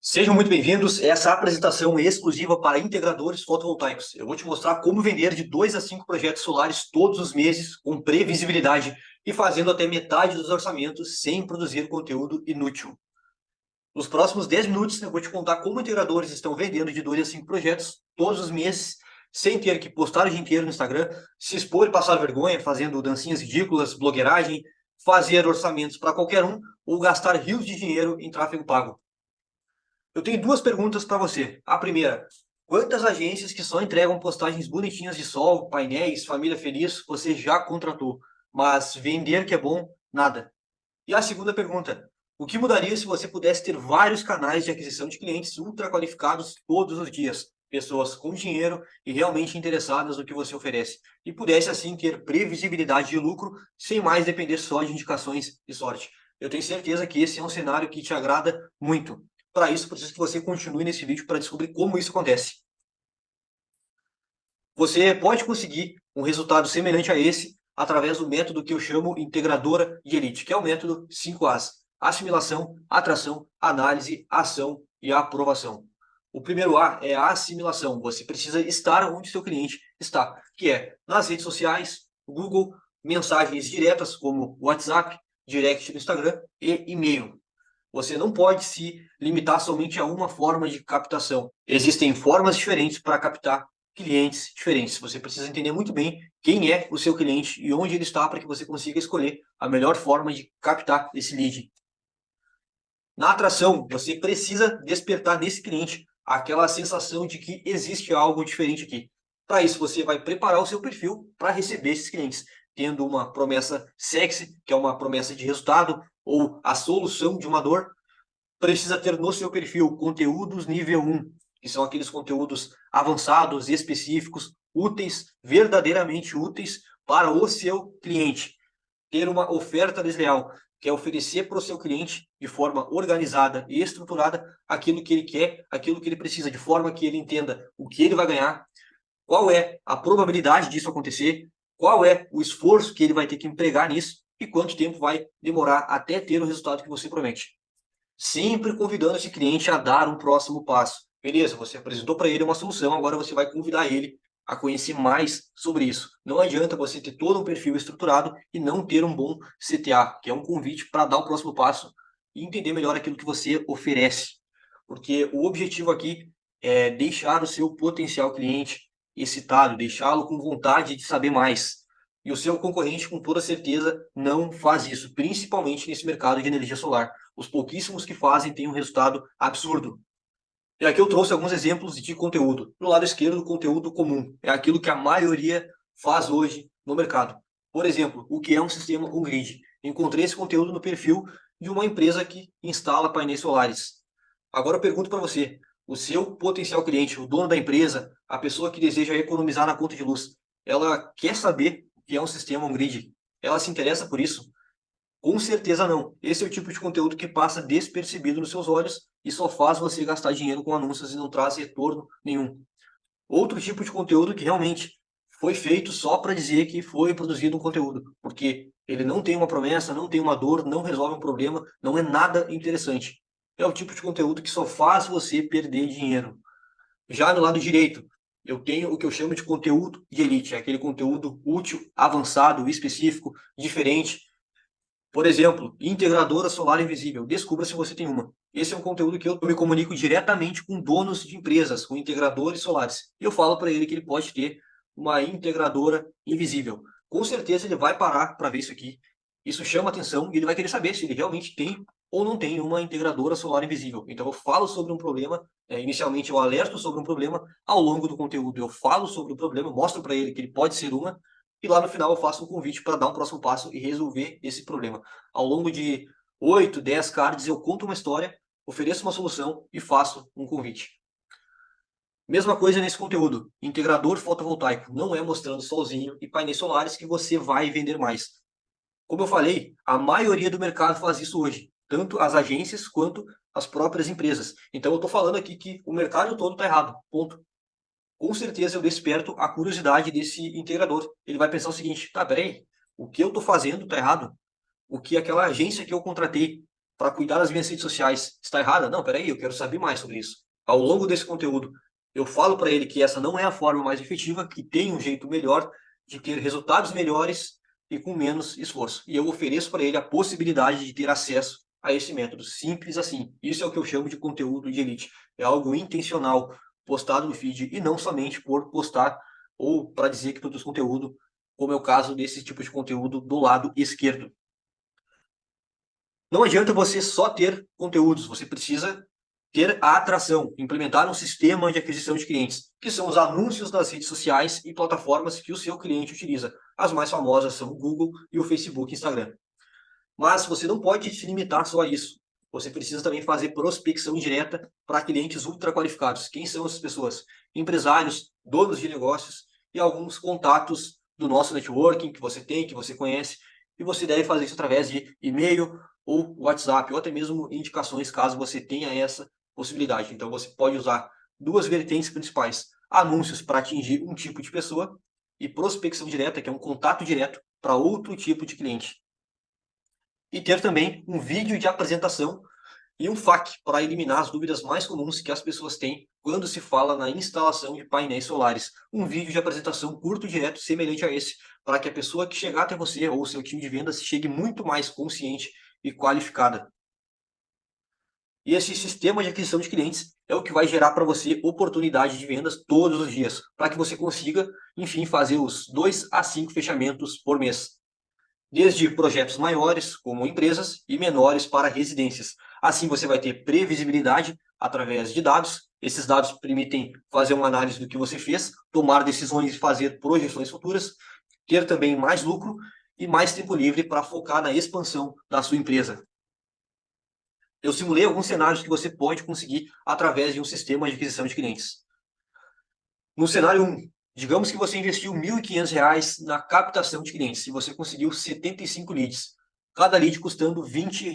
Sejam muito bem-vindos. Essa apresentação é exclusiva para integradores fotovoltaicos. Eu vou te mostrar como vender de 2 a 5 projetos solares todos os meses, com previsibilidade e fazendo até metade dos orçamentos sem produzir conteúdo inútil. Nos próximos 10 minutos, eu vou te contar como integradores estão vendendo de 2 a 5 projetos todos os meses, sem ter que postar o dia inteiro no Instagram, se expor e passar vergonha, fazendo dancinhas ridículas, blogueiragem, fazer orçamentos para qualquer um ou gastar rios de dinheiro em tráfego pago. Eu tenho duas perguntas para você. A primeira, quantas agências que só entregam postagens bonitinhas de sol, painéis, família feliz, você já contratou? Mas vender que é bom, nada. E a segunda pergunta, o que mudaria se você pudesse ter vários canais de aquisição de clientes ultra qualificados todos os dias? Pessoas com dinheiro e realmente interessadas no que você oferece. E pudesse assim ter previsibilidade de lucro, sem mais depender só de indicações e sorte. Eu tenho certeza que esse é um cenário que te agrada muito. Para isso, preciso que você continue nesse vídeo para descobrir como isso acontece. Você pode conseguir um resultado semelhante a esse através do método que eu chamo integradora de elite, que é o método 5As: assimilação, atração, análise, ação e aprovação. O primeiro A é a assimilação. Você precisa estar onde seu cliente está, que é nas redes sociais, Google, mensagens diretas como WhatsApp, direct no Instagram e e-mail. Você não pode se limitar somente a uma forma de captação. Existem formas diferentes para captar clientes diferentes. Você precisa entender muito bem quem é o seu cliente e onde ele está para que você consiga escolher a melhor forma de captar esse lead. Na atração, você precisa despertar nesse cliente aquela sensação de que existe algo diferente aqui. Para isso, você vai preparar o seu perfil para receber esses clientes, tendo uma promessa sexy, que é uma promessa de resultado, ou a solução de uma dor. Precisa ter no seu perfil conteúdos nível 1, que são aqueles conteúdos avançados, específicos, úteis, verdadeiramente úteis para o seu cliente. Ter uma oferta desleal, que é oferecer para o seu cliente de forma organizada e estruturada aquilo que ele quer, aquilo que ele precisa, de forma que ele entenda o que ele vai ganhar, qual é a probabilidade disso acontecer, qual é o esforço que ele vai ter que empregar nisso e quanto tempo vai demorar até ter o resultado que você promete. Sempre convidando esse cliente a dar um próximo passo. Beleza, você apresentou para ele uma solução, agora você vai convidar ele a conhecer mais sobre isso. Não adianta você ter todo um perfil estruturado e não ter um bom CTA, que é um convite para dar o próximo passo e entender melhor aquilo que você oferece. Porque o objetivo aqui é deixar o seu potencial cliente excitado, deixá-lo com vontade de saber mais. E o seu concorrente, com toda certeza, não faz isso, principalmente nesse mercado de energia solar. Os pouquíssimos que fazem têm um resultado absurdo. E aqui eu trouxe alguns exemplos de conteúdo. No lado esquerdo, conteúdo comum. É aquilo que a maioria faz hoje no mercado. Por exemplo, o que é um sistema on-grid? Encontrei esse conteúdo no perfil de uma empresa que instala painéis solares. Agora eu pergunto para você, o seu potencial cliente, o dono da empresa, a pessoa que deseja economizar na conta de luz, ela quer saber o que é um sistema on-grid? Ela se interessa por isso? Com certeza não. Esse é o tipo de conteúdo que passa despercebido nos seus olhos e só faz você gastar dinheiro com anúncios e não traz retorno nenhum. Outro tipo de conteúdo que realmente foi feito só para dizer que foi produzido um conteúdo, porque ele não tem uma promessa, não tem uma dor, não resolve um problema, não é nada interessante. É o tipo de conteúdo que só faz você perder dinheiro. Já no lado direito, eu tenho o que eu chamo de conteúdo de elite, é aquele conteúdo útil, avançado, específico, diferente. Por exemplo, integradora solar invisível. Descubra se você tem uma. Esse é um conteúdo que eu me comunico diretamente com donos de empresas, com integradores solares. E eu falo para ele que ele pode ter uma integradora invisível. Com certeza ele vai parar para ver isso aqui. Isso chama atenção e ele vai querer saber se ele realmente tem ou não tem uma integradora solar invisível. Então eu falo sobre um problema, inicialmente eu alerto sobre um problema, ao longo do conteúdo eu falo sobre o problema, mostro para ele que ele pode ser uma, e lá no final eu faço um convite para dar um próximo passo e resolver esse problema. Ao longo de 8, 10 cards eu conto uma história, ofereço uma solução e faço um convite. Mesma coisa nesse conteúdo. Integrador fotovoltaico. Não é mostrando solzinho e painéis solares que você vai vender mais. Como eu falei, a maioria do mercado faz isso hoje. Tanto as agências quanto as próprias empresas. Então eu estou falando aqui que o mercado todo está errado. Ponto. Com certeza eu desperto a curiosidade desse integrador. Ele vai pensar o seguinte: tá, peraí, o que eu estou fazendo está errado? O que aquela agência que eu contratei para cuidar das minhas redes sociais está errada? Não, peraí, eu quero saber mais sobre isso. Ao longo desse conteúdo, eu falo para ele que essa não é a forma mais efetiva, que tem um jeito melhor de ter resultados melhores e com menos esforço. E eu ofereço para ele a possibilidade de ter acesso a esse método. Simples assim. Isso é o que eu chamo de conteúdo de elite. É algo intencional, postado no feed, e não somente por postar ou para dizer que produz conteúdo, como é o caso desse tipo de conteúdo do lado esquerdo. Não adianta você só ter conteúdos, você precisa ter a atração, implementar um sistema de aquisição de clientes, que são os anúncios nas redes sociais e plataformas que o seu cliente utiliza. As mais famosas são o Google e o Facebook e Instagram. Mas você não pode se limitar só a isso. Você precisa também fazer prospecção direta para clientes ultra qualificados. Quem são essas pessoas? Empresários, donos de negócios e alguns contatos do nosso networking que você tem, que você conhece. E você deve fazer isso através de e-mail ou WhatsApp, ou até mesmo indicações, caso você tenha essa possibilidade. Então você pode usar duas vertentes principais: anúncios para atingir um tipo de pessoa e prospecção direta, que é um contato direto para outro tipo de cliente. E ter também um vídeo de apresentação e um FAQ para eliminar as dúvidas mais comuns que as pessoas têm quando se fala na instalação de painéis solares. Um vídeo de apresentação curto, direto, semelhante a esse, para que a pessoa que chegar até você ou seu time de vendas chegue muito mais consciente e qualificada. E esse sistema de aquisição de clientes é o que vai gerar para você oportunidade de vendas todos os dias, para que você consiga, enfim, fazer os 2 a 5 fechamentos por mês. Desde projetos maiores, como empresas, e menores para residências. Assim você vai ter previsibilidade através de dados. Esses dados permitem fazer uma análise do que você fez, tomar decisões e fazer projeções futuras, ter também mais lucro e mais tempo livre para focar na expansão da sua empresa. Eu simulei alguns cenários que você pode conseguir através de um sistema de aquisição de clientes. No cenário 1, digamos que você investiu R$ 1.500 na captação de clientes e você conseguiu 75 leads, cada lead custando R$ 20.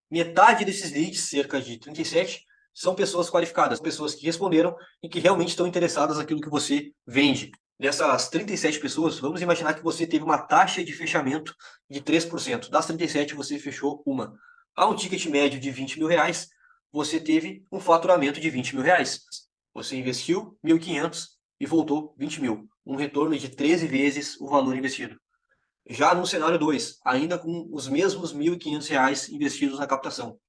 Metade desses leads, cerca de 37, são pessoas qualificadas, pessoas que responderam e que realmente estão interessadas naquilo que você vende. Dessas 37 pessoas, vamos imaginar que você teve uma taxa de fechamento de 3%. Das 37, você fechou uma. A um ticket médio de R$ 20.000, você teve um faturamento de R$ 20.000. Você investiu 1.500 e voltou 20.000. Um retorno de 13 vezes o valor investido. Já no cenário 2, ainda com os mesmos R$ 1.500 investidos na captação.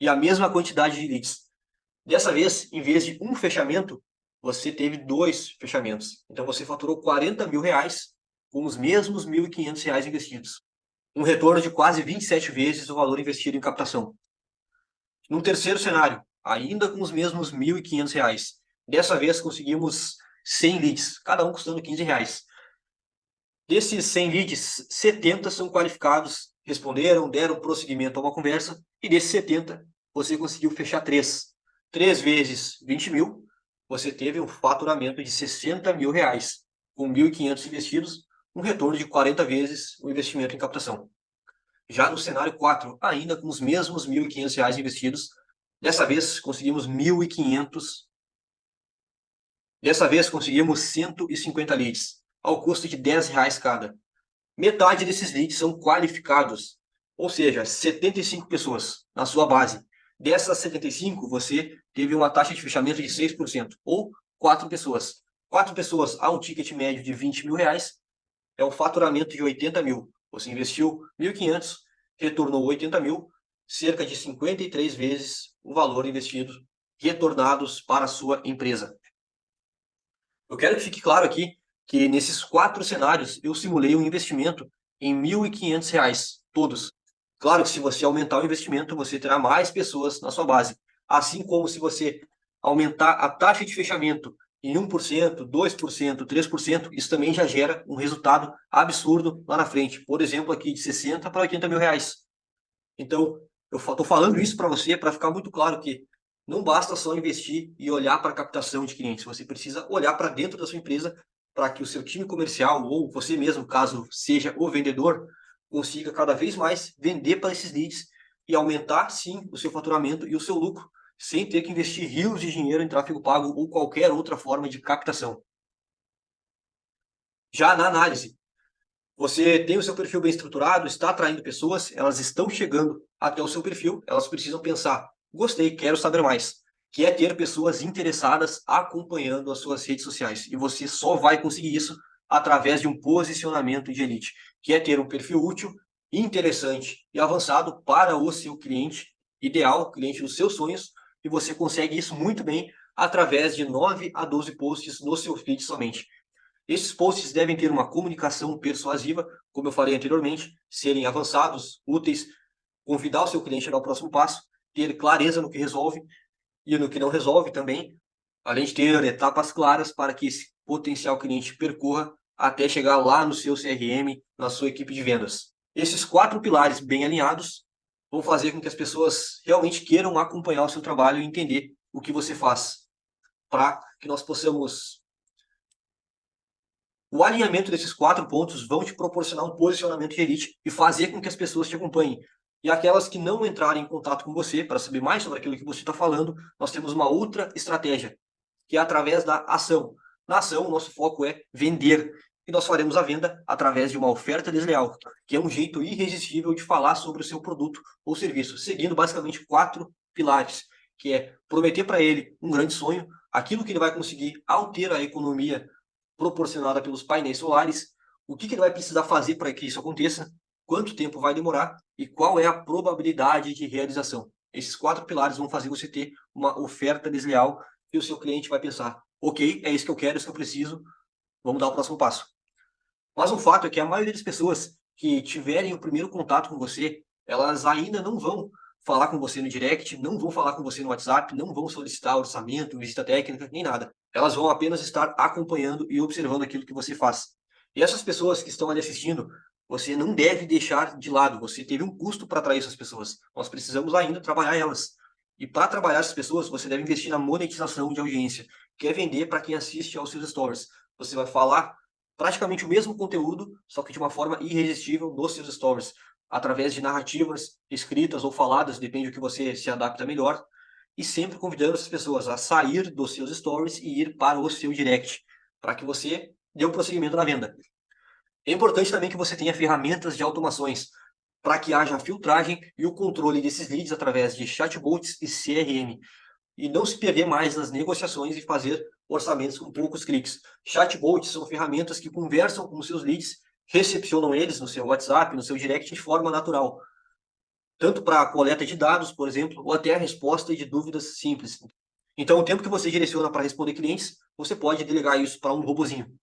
E a mesma quantidade de leads. Dessa vez, em vez de um fechamento, você teve 2 fechamentos. Então você faturou R$ 40.000 com os mesmos R$ 1.500 investidos. Um retorno de quase 27 vezes o valor investido em captação. No terceiro cenário, ainda com os mesmos R$ 1.500, dessa vez conseguimos 100 leads, cada um custando R$ 15. Desses 100 leads, 70 são qualificados, responderam, deram prosseguimento a uma conversa, e desses 70, você conseguiu fechar 3. 3 vezes 20.000, você teve um faturamento de R$ 60.000, com 1.500 investidos, um retorno de 40 vezes o investimento em captação. Já no cenário 4, ainda com os mesmos R$ 1.500 investidos, dessa vez conseguimos 1.500. Dessa vez conseguimos 150 leads, ao custo de R$ 10 cada. Metade desses leads são qualificados, ou seja, 75 pessoas na sua base. Dessas 75, você teve uma taxa de fechamento de 6%, ou 4 pessoas. 4 pessoas a um ticket médio de R$ 20.000 é um faturamento de 80 mil. Você investiu 1.500, retornou 80 mil, cerca de 53 vezes o valor investido, retornados para a sua empresa. Eu quero que fique claro aqui que nesses 4 cenários eu simulei um investimento em R$ 1.500, todos. Claro que se você aumentar o investimento, você terá mais pessoas na sua base. Assim como se você aumentar a taxa de fechamento em 1%, 2%, 3%, isso também já gera um resultado absurdo lá na frente. Por exemplo, aqui de 60 para 80 mil reais. Então, eu estou falando isso para você para ficar muito claro que não basta só investir e olhar para a captação de clientes. Você precisa olhar para dentro da sua empresa para que o seu time comercial ou você mesmo, caso seja o vendedor, consiga cada vez mais vender para esses leads e aumentar, sim, o seu faturamento e o seu lucro, sem ter que investir rios de dinheiro em tráfego pago ou qualquer outra forma de captação. Já na análise, Você tem o seu perfil bem estruturado, está atraindo pessoas, elas estão chegando até o seu perfil, elas precisam pensar: gostei, quero saber mais. Que é ter pessoas interessadas acompanhando as suas redes sociais. E você só vai conseguir isso através de um posicionamento de elite, que é ter um perfil útil, interessante e avançado para o seu cliente ideal, o cliente dos seus sonhos, e você consegue isso muito bem através de 9 a 12 posts no seu feed somente. Esses posts devem ter uma comunicação persuasiva, como eu falei anteriormente, serem avançados, úteis, convidar o seu cliente a dar o próximo passo, ter clareza no que resolve e no que não resolve também, além de ter etapas claras para que esse potencial cliente percorra até chegar lá no seu CRM, na sua equipe de vendas. Esses 4 pilares bem alinhados vão fazer com que as pessoas realmente queiram acompanhar o seu trabalho e entender o que você faz, para que nós possamos. O alinhamento desses 4 pontos vão te proporcionar um posicionamento de elite e fazer com que as pessoas te acompanhem. E aquelas que não entrarem em contato com você para saber mais sobre aquilo que você está falando, nós temos uma outra estratégia, que é através da ação. Na ação, o nosso foco é vender. E nós faremos a venda através de uma oferta desleal, que é um jeito irresistível de falar sobre o seu produto ou serviço, seguindo basicamente 4 pilares, que é prometer para ele um grande sonho, aquilo que ele vai conseguir ao ter a economia proporcionada pelos painéis solares, o que ele vai precisar fazer para que isso aconteça, quanto tempo vai demorar e qual é a probabilidade de realização. Esses 4 pilares vão fazer você ter uma oferta desleal e o seu cliente vai pensar: ok, é isso que eu quero, é isso que eu preciso, vamos dar o próximo passo. Mas o fato é que a maioria das pessoas que tiverem o primeiro contato com você, elas ainda não vão falar com você no direct, não vão falar com você no WhatsApp, não vão solicitar orçamento, visita técnica, nem nada. Elas vão apenas estar acompanhando e observando aquilo que você faz. E essas pessoas que estão ali assistindo, você não deve deixar de lado. Você teve um custo para atrair essas pessoas. Nós precisamos ainda trabalhar elas. E para trabalhar essas pessoas, você deve investir na monetização de audiência, que é vender para quem assiste aos seus stories. Você vai falar praticamente o mesmo conteúdo, só que de uma forma irresistível nos seus stories, através de narrativas escritas ou faladas, depende do que você se adapta melhor, e sempre convidando essas pessoas a sair dos seus stories e ir para o seu direct, para que você dê um prosseguimento na venda. É importante também que você tenha ferramentas de automações para que haja a filtragem e o controle desses leads através de chatbots e CRM e não se perder mais nas negociações e fazer orçamentos com poucos cliques. Chatbots são ferramentas que conversam com os seus leads, recepcionam eles no seu WhatsApp, no seu direct de forma natural, tanto para a coleta de dados, por exemplo, ou até a resposta de dúvidas simples. Então, o tempo que você direciona para responder clientes, você pode delegar isso para um robozinho.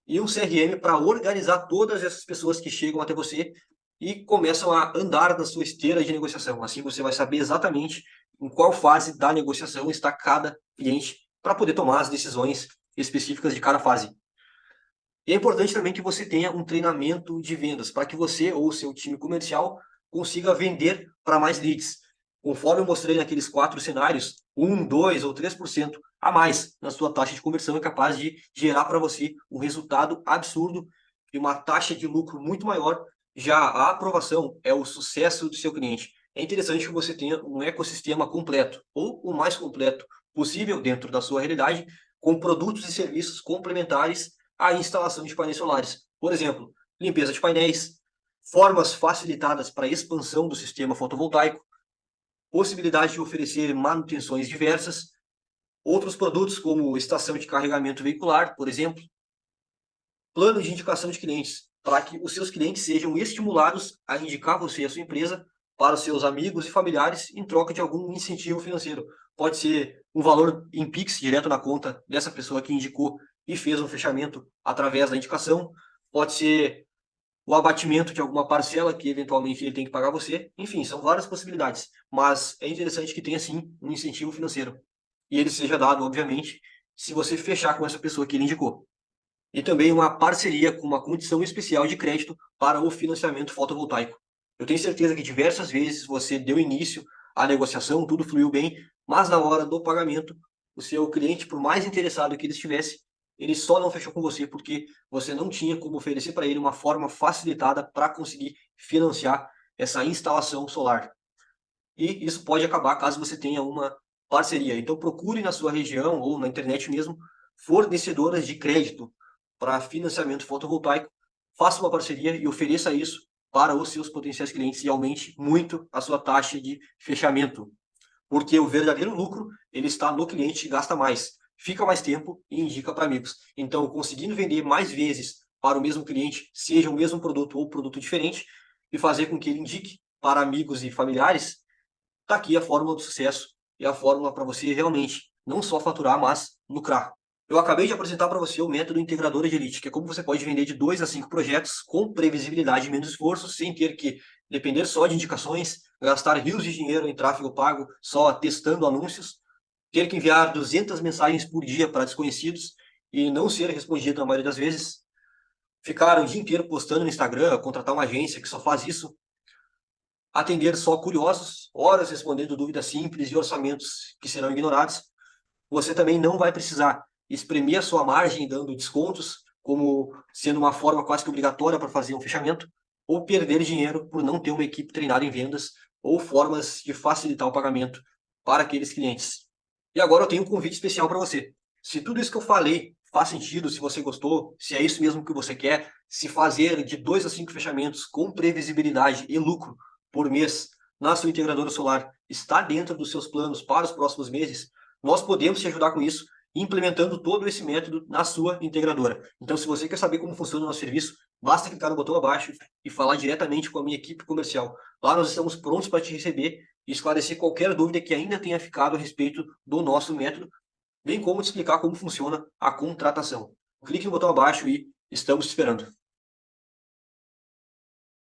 E um CRM para organizar todas essas pessoas que chegam até você e começam a andar na sua esteira de negociação. Assim você vai saber exatamente em qual fase da negociação está cada cliente para poder tomar as decisões específicas de cada fase. E é importante também que você tenha um treinamento de vendas para que você ou o seu time comercial consiga vender para mais leads. Conforme eu mostrei naqueles 4 cenários, 1, 2 ou 3% a mais na sua taxa de conversão é capaz de gerar para você um resultado absurdo e uma taxa de lucro muito maior. Já a aprovação é o sucesso do seu cliente. É interessante que você tenha um ecossistema completo, ou o mais completo possível dentro da sua realidade, com produtos e serviços complementares à instalação de painéis solares. Por exemplo, limpeza de painéis, formas facilitadas para a expansão do sistema fotovoltaico, possibilidade de oferecer manutenções diversas, outros produtos como estação de carregamento veicular, por exemplo, plano de indicação de clientes, para que os seus clientes sejam estimulados a indicar você e a sua empresa para os seus amigos e familiares em troca de algum incentivo financeiro. Pode ser um valor em Pix direto na conta dessa pessoa que indicou e fez um fechamento através da indicação, pode ser o abatimento de alguma parcela que eventualmente ele tem que pagar você. Enfim, são várias possibilidades, mas é interessante que tenha sim um incentivo financeiro. E ele seja dado, obviamente, se você fechar com essa pessoa que ele indicou. E também uma parceria com uma condição especial de crédito para o financiamento fotovoltaico. Eu tenho certeza que diversas vezes você deu início à negociação, tudo fluiu bem, mas na hora do pagamento, o seu cliente, por mais interessado que ele estivesse, ele só não fechou com você porque você não tinha como oferecer para ele uma forma facilitada para conseguir financiar essa instalação solar. E isso pode acabar caso você tenha uma parceria. Então procure na sua região ou na internet mesmo fornecedoras de crédito para financiamento fotovoltaico. faça uma parceria e ofereça isso para os seus potenciais clientes e aumente muito a sua taxa de fechamento. Porque o verdadeiro lucro, ele está no cliente que gasta mais, fica mais tempo e indica para amigos. Então, conseguindo vender mais vezes para o mesmo cliente, seja o mesmo produto ou produto diferente, e fazer com que ele indique para amigos e familiares, está aqui a fórmula do sucesso e a fórmula para você realmente não só faturar, mas lucrar. Eu acabei de apresentar para você o método integradora de elite, que é como você pode vender de 2 a 5 projetos com previsibilidade e menos esforço, sem ter que depender só de indicações, gastar rios de dinheiro em tráfego pago só testando anúncios, ter que enviar 200 mensagens por dia para desconhecidos e não ser respondido na maioria das vezes, ficar o dia inteiro postando no Instagram, contratar uma agência que só faz isso, atender só curiosos, horas respondendo dúvidas simples e orçamentos que serão ignorados. Você também não vai precisar espremer a sua margem dando descontos, como sendo uma forma quase que obrigatória para fazer um fechamento, ou perder dinheiro por não ter uma equipe treinada em vendas, ou formas de facilitar o pagamento para aqueles clientes. E agora eu tenho um convite especial para você. Se tudo isso que eu falei faz sentido, se você gostou, se é isso mesmo que você quer, se fazer de 2 a 5 fechamentos com previsibilidade e lucro por mês na sua integradora solar está dentro dos seus planos para os próximos meses, nós podemos te ajudar com isso, implementando todo esse método na sua integradora. Então, se você quer saber como funciona o nosso serviço, basta clicar no botão abaixo e falar diretamente com a minha equipe comercial. Lá nós estamos prontos para te receber e esclarecer qualquer dúvida que ainda tenha ficado a respeito do nosso método, bem como te explicar como funciona a contratação. Clique no botão abaixo e estamos te esperando.